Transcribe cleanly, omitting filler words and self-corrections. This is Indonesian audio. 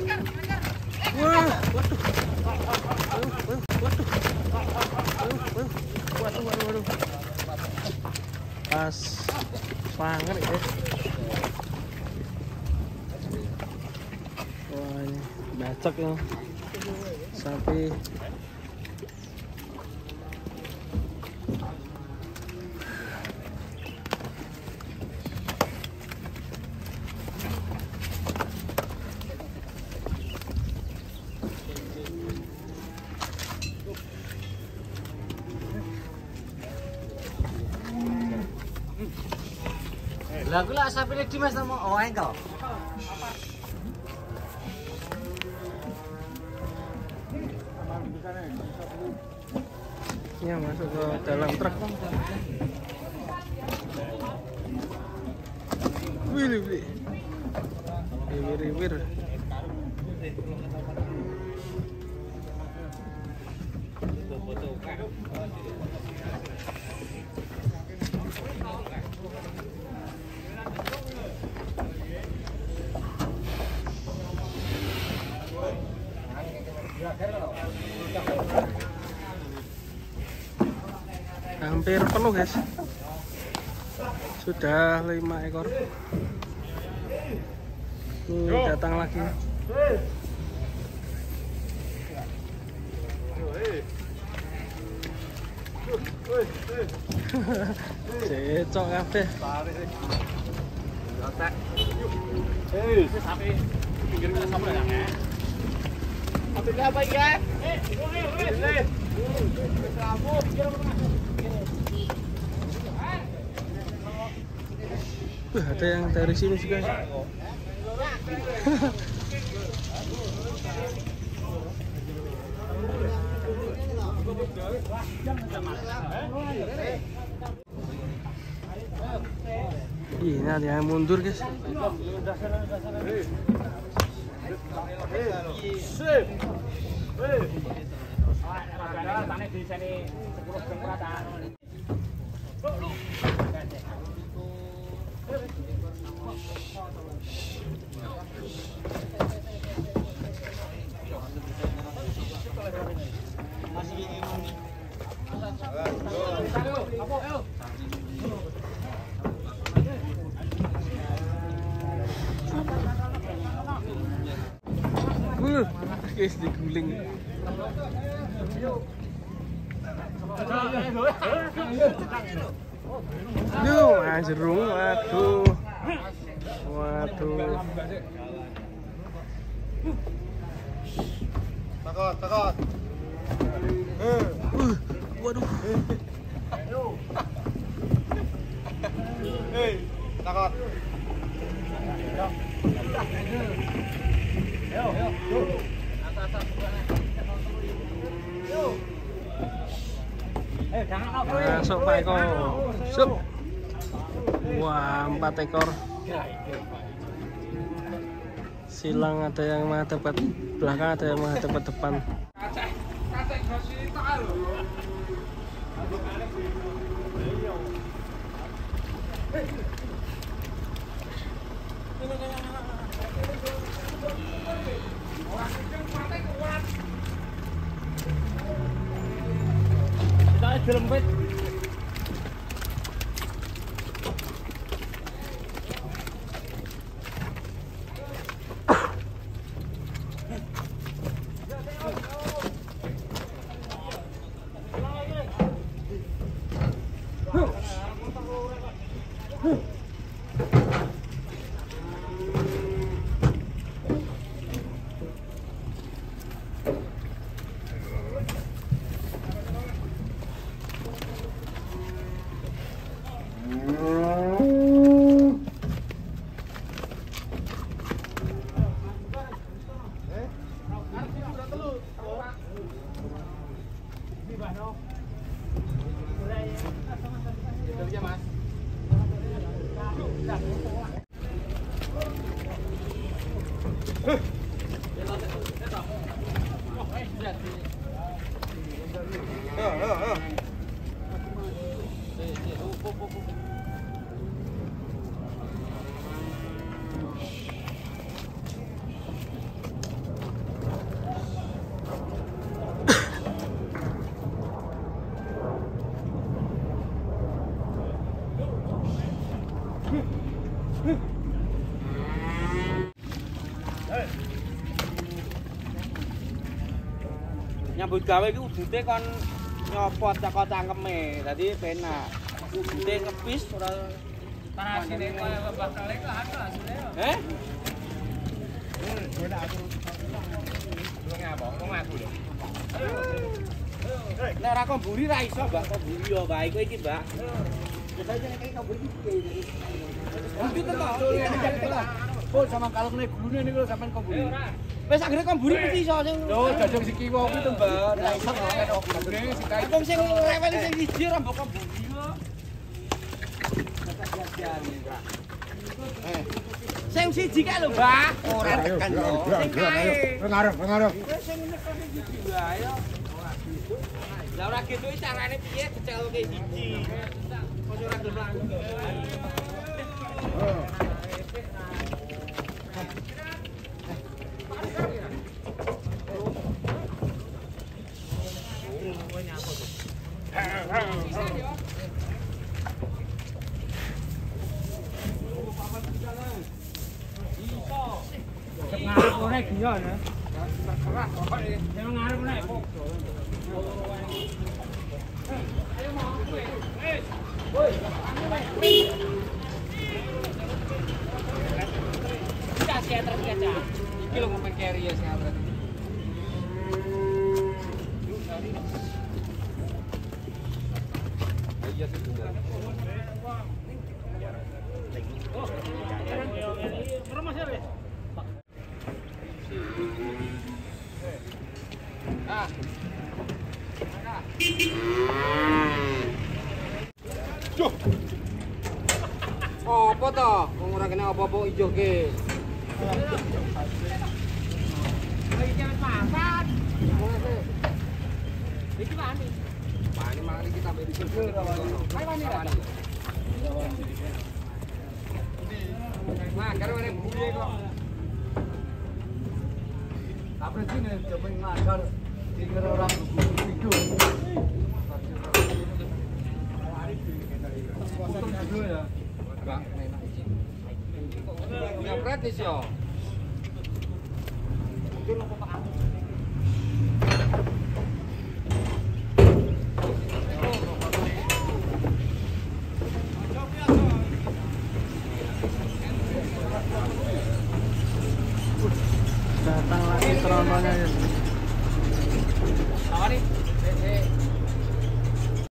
Wah, waduh. Pas banget ya. Wah, ini bacok ya. Sapi. Lah kula sapine di Mas mau oh engko. Ya masuk ke dalam truk. Wih. Wir. Hampir penuh guys, sudah 5 ekor. Ini datang lagi. Cecok kabeh. Sapi pinggir sama ya. Sapi apa ya? Ada yang dari sini juga. Ini ada yang mundur guys. Guys, diguling. Duh, jerung, waduh. Takut. Waduh. Hei, takut. Masuk Pak Eko. Sup. Wah, 4 ekor. Silang ada yang menghadap belakang, ada yang menghadap depan. Jerempet. Nyambut gawe iki udute kon nyopot cakok cangkeme. Dadi penak. Udute ngepis ora Parasine koyo bakal iku anu asline yo. Eh? Nek ora komburi ra iso, Mbak. Komburi yo bae kowe iki, Mbak. Oh, sama kalung nih gulune niku lho sampean komburi. Wis anggere komburi mesti iso sing. Lho, dadung si kiwo kuwi to, Mbak. Ra iso kok kena gulune si kae. Wong sing rewel sing siji ora mbok komburi kok. Sing siji kae lho, Mbak. Ora tekan lho. Sing kae. Ngarep. Wis sing nekan siji wae yo. Lah ora gitu carane piye diceluke siji. Kok ora gelem. Ngarep ora giyo ya. Emang ngarep ora kok. Kita siatret kaca. Iki lho ngomong carry ya siatret. Iya sih bener. Ah. Apa to? Wong ora kena apa-apa ijo ke. Lagi jalan papat. Iki mani. Mari kita ambil di sini. Ayo mani ra. Nah, karo nek buri kok. Kapres sini jemeng ngadar dikira orang itu. Untung dulu ya. Enggak enak iki. Ya gratis yo. Itu lho kok aku. Datang lagi trontonnya ya.